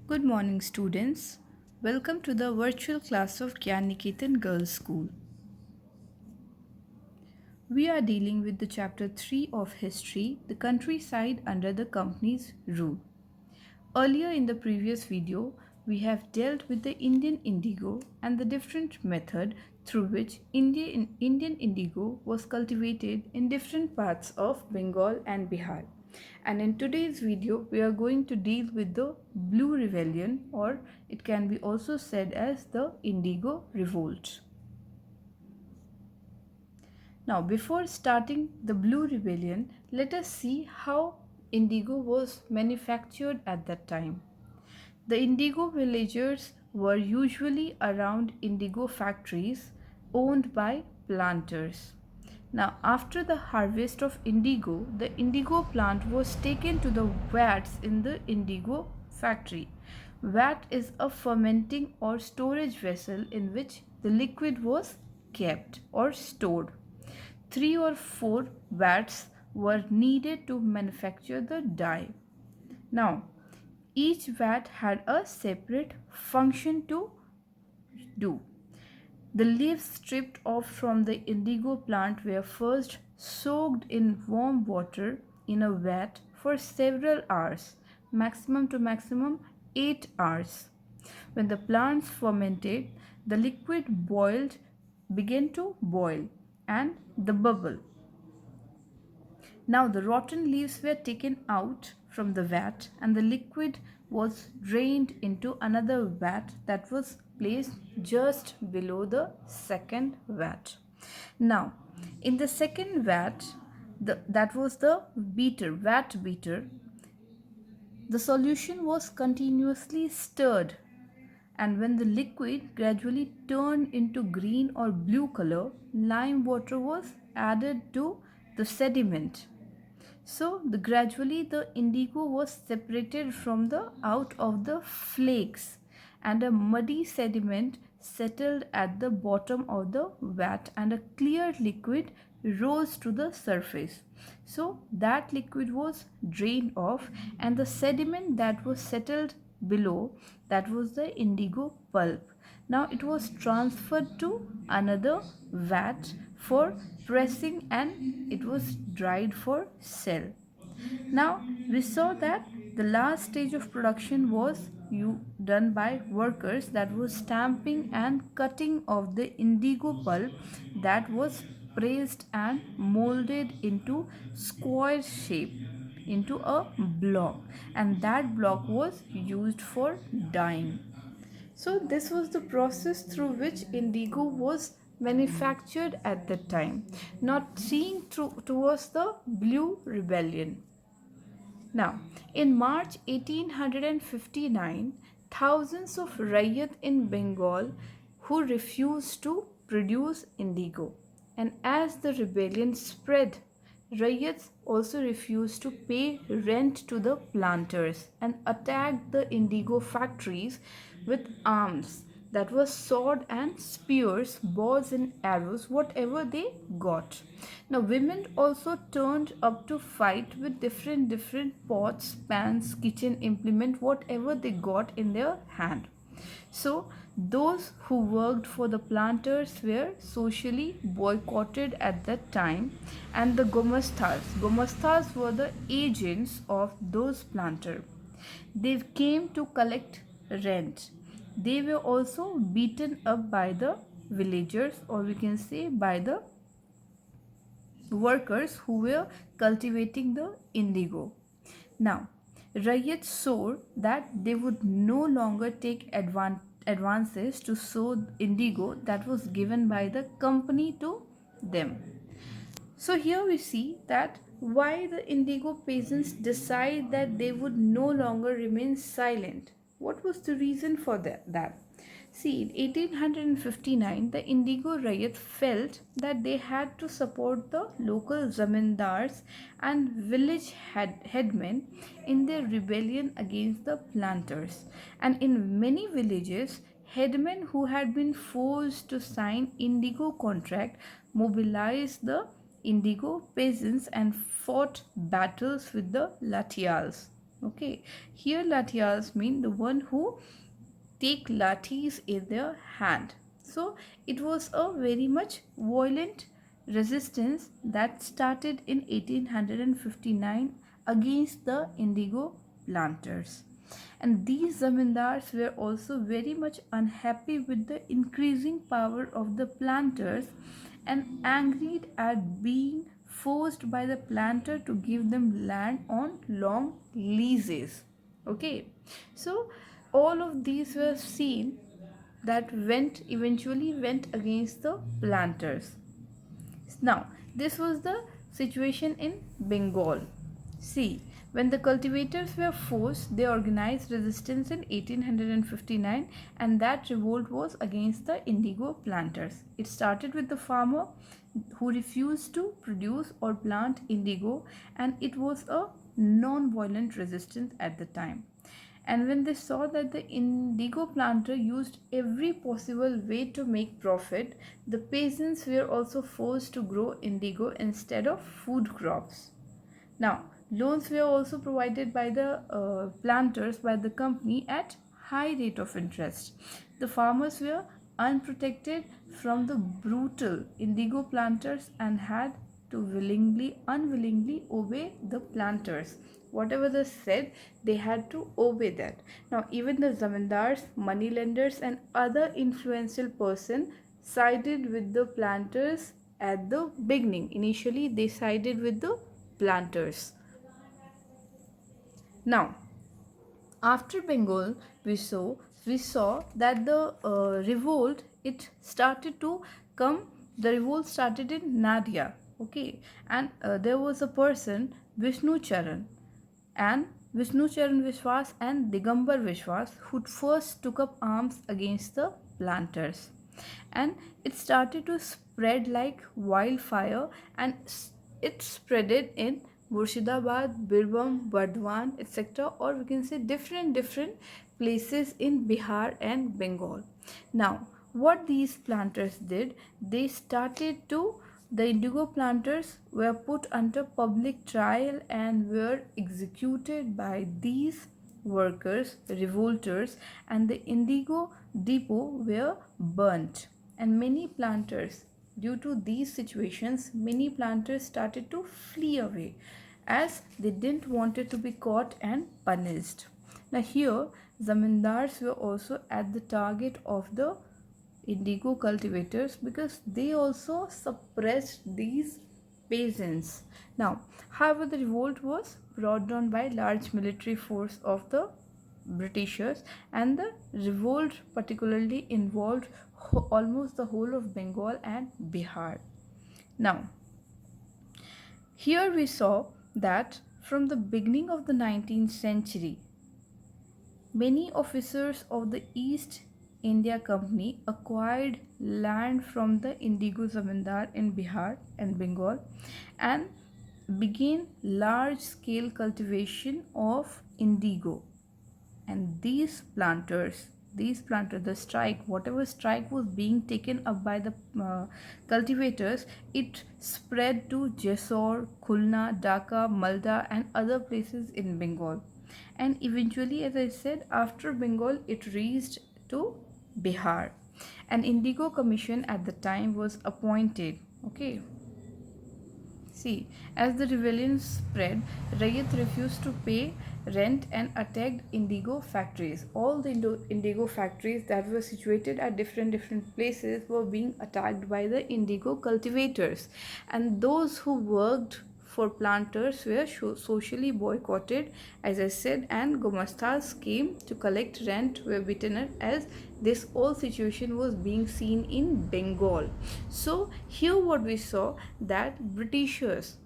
Good morning, students. Welcome to the virtual class of Gyan Niketan Girls School. We are dealing with the chapter 3 of History, the countryside under the company's rule. Earlier in the previous video, we have dealt with the Indian indigo and the different method through which Indian indigo was cultivated in different parts of Bengal and Bihar. And in today's video, we are going to deal with the Blue Rebellion, or it can be also said as the Indigo Revolt. Now, before starting the Blue Rebellion, let us see how indigo was manufactured at that time. The indigo villagers were usually around indigo factories owned by planters. Now, after the harvest of indigo, the indigo plant was taken to the vats in the indigo factory. Vat is a fermenting or storage vessel in which the liquid was kept or stored. 3 or 4 vats were needed to manufacture the dye. Now, each vat had a separate function to do. The leaves stripped off from the indigo plant were first soaked in warm water in a vat for several hours, maximum to maximum 8 hours. When the plants fermented, the liquid began to boil and the bubble. Now the rotten leaves were taken out from the vat and the liquid was drained into another vat that was placed just below the second vat. Now, in the second vat, that was the vat beater, the solution was continuously stirred, and when the liquid gradually turned into green or blue color, lime water was added to the sediment. So gradually the indigo was separated from the out of the flakes, and a muddy sediment settled at the bottom of the vat and a clear liquid rose to the surface. So that liquid was drained off and the sediment that was settled below, that was the indigo pulp. Now it was transferred to another vat for pressing and it was dried for sale. Now we saw that the last stage of production was done by workers, that was stamping and cutting of the indigo pulp that was pressed and molded into square shape into a block, and that block was used for dyeing. So this was the process through which indigo was manufactured at that time, not seeing through towards the Blue Rebellion. Now, in March 1859, thousands of Rayyat in Bengal who refused to produce indigo. And as the rebellion spread, Rayyats also refused to pay rent to the planters and attacked the indigo factories with arms, that was sword and spears, bows and arrows, whatever they got. Now women also turned up to fight with different pots, pans, kitchen implement, whatever they got in their hand. So those who worked for the planters were socially boycotted at that time, and the gomastas were the agents of those planters. They came to collect rent. They were also beaten up by the villagers, or we can say by the workers who were cultivating the indigo. Now, Rayyat saw that they would no longer take advances to sow indigo that was given by the company to them. So here we see that why the indigo peasants decide that they would no longer remain silent. What was the reason for that? See, in 1859, the Indigo Rayyat felt that they had to support the local zamindars and village headmen in their rebellion against the planters. And in many villages, headmen who had been forced to sign indigo contract mobilized the indigo peasants and fought battles with the Latials. Okay, here lathias mean the one who take lathis in their hand. So it was a very much violent resistance that started in 1859 against the indigo planters. And these zamindars were also very much unhappy with the increasing power of the planters and angry at being forced by the planter to give them land on long leases. Okay, so all of these were seen that eventually went against the planters. Now, this was the situation in Bengal. See, when the cultivators were forced, they organized resistance in 1859, and that revolt was against the indigo planters. It started with the farmer who refused to produce or plant indigo, and it was a non-violent resistance at the time. And when they saw that the indigo planter used every possible way to make profit, the peasants were also forced to grow indigo instead of food crops. Now, loans were also provided by the planters by the company at high rate of interest. The farmers were unprotected from the brutal indigo planters and had to unwillingly obey the planters. Whatever they said, they had to obey that. Now, even the zamindars, moneylenders, and other influential person sided with the planters at the beginning. Initially, they sided with the planters. Now, after Bengal, we saw that the revolt it started to come. The revolt started in Nadia, okay, and there was a person Vishnu Charan and Vishnu Charan Vishwas and Digambar Vishwas who first took up arms against the planters, and it started to spread like wildfire, and it spreaded in Murshidabad, Birbhum, Bardwan, etc., or we can say different places in Bihar and Bengal. Now, what these planters did, they started to the indigo planters were put under public trial and were executed by these workers, revolters, and the indigo depot were burnt. And many planters, due to these situations, many planters started to flee away as they didn't wanted to be caught and punished. Now here, zamindars were also at the target of the indigo cultivators because they also suppressed these peasants. Now, however, the revolt was brought down by large military force of the Britishers, and the revolt particularly involved almost the whole of Bengal and Bihar. Now, here we saw that from the beginning of the 19th century, many officers of the East India Company acquired land from the indigo zamindar in Bihar and Bengal and began large scale cultivation of indigo. And these planters, the strike, whatever strike was being taken up by the cultivators, it spread to Jessore, Khulna, Dhaka, Malda, and other places in Bengal. And eventually, as I said, after Bengal it reached to Bihar. An indigo commission at the time was appointed. Okay, see, as the rebellion spread, Rayat refused to pay rent and attacked indigo factories. All the indigo factories that were situated at different places were being attacked by the indigo cultivators, and those who worked for planters were socially boycotted, as I said, and Gomastas came to collect rent were beaten up as this whole situation was being seen in Bengal. So here what we saw that Britishers,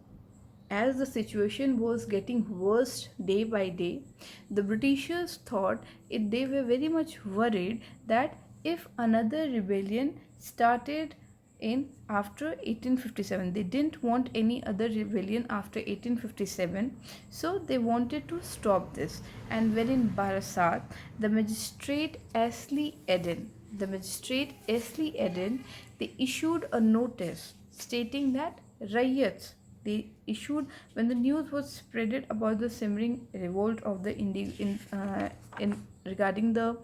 as the situation was getting worse day by day, the Britishers thought they were very much worried that if another rebellion started in after 1857, they didn't want any other rebellion after 1857, so they wanted to stop this. And when in Barasat, the magistrate Ashley Eden, they issued a notice stating that riots they issued, when the news was spreaded about the simmering revolt of the in regarding the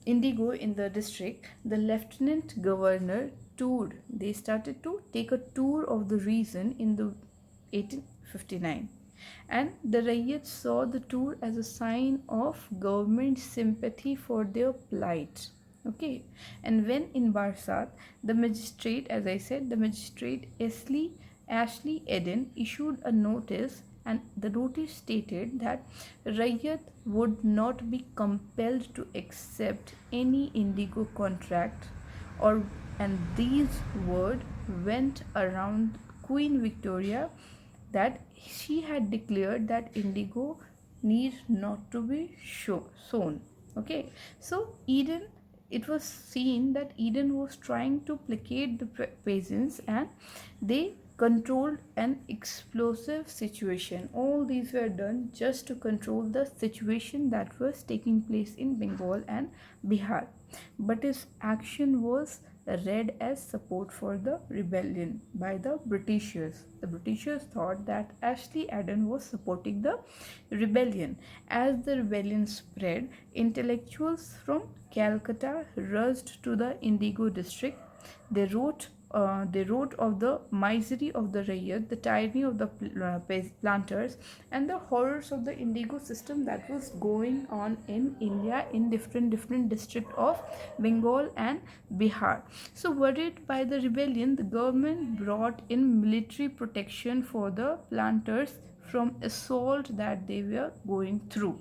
Indigo in the district, the lieutenant governor toured. They started to take a tour of the region in the 1859, and the Rayats saw the tour as a sign of government sympathy for their plight. Okay, and when in Barsat, the magistrate, as I said, the magistrate Ashley Eden issued a notice, and the notice stated that Rayat would not be compelled to accept any indigo contract, or and these words went around Queen Victoria that she had declared that indigo need not to be sown. Okay, so Eden, it was seen that Eden was trying to placate the peasants, and they controlled an explosive situation. All these were done just to control the situation that was taking place in Bengal and Bihar. But his action was read as support for the rebellion by the Britishers. The Britishers thought that Ashley Adden was supporting the rebellion. As the rebellion spread, intellectuals from Calcutta rushed to the Indigo district. They wrote of the misery of the Rayat, the tyranny of the planters, and the horrors of the indigo system that was going on in India in different districts of Bengal and Bihar. So, worried by the rebellion, the government brought in military protection for the planters from assault that they were going through.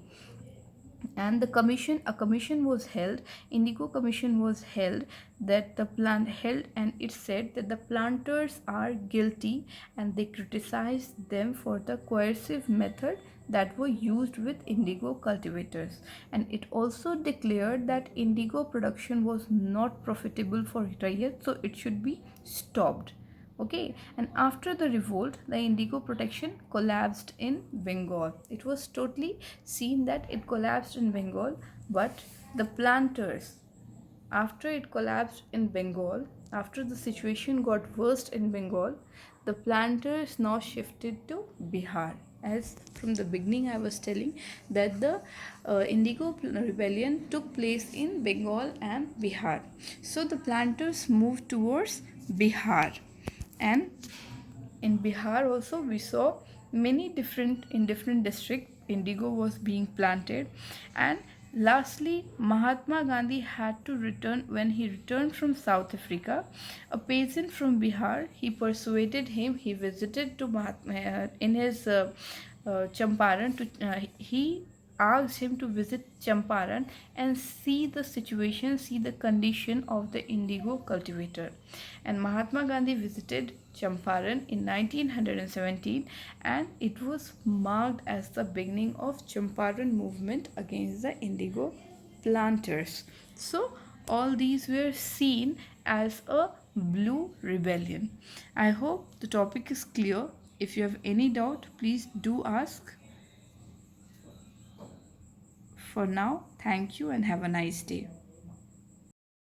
And a commission was held, Indigo commission was held, that the plant held, and it said that the planters are guilty, and they criticized them for the coercive method that were used with indigo cultivators. And it also declared that indigo production was not profitable for Rayat, so it should be stopped. Okay, and after the revolt, the indigo protection collapsed in Bengal. It was totally seen that it collapsed in Bengal, but the planters, after it collapsed in Bengal, after the situation got worse in Bengal, the planters now shifted to Bihar. As from the beginning I was telling that the Indigo rebellion took place in Bengal and Bihar. So the planters moved towards Bihar, and in Bihar also we saw many different districts indigo was being planted. And lastly, Mahatma Gandhi had to return. When he returned from South Africa, a peasant from Bihar, he persuaded him, he visited to Mahatma in his Champaran to he asked him to visit Champaran and see the situation, see the condition of the indigo cultivator. And Mahatma Gandhi visited Champaran in 1917, and it was marked as the beginning of Champaran movement against the indigo planters. So all these were seen as a blue rebellion. I hope the topic is clear. If you have any doubt, please do ask. For now, thank you and have a nice day.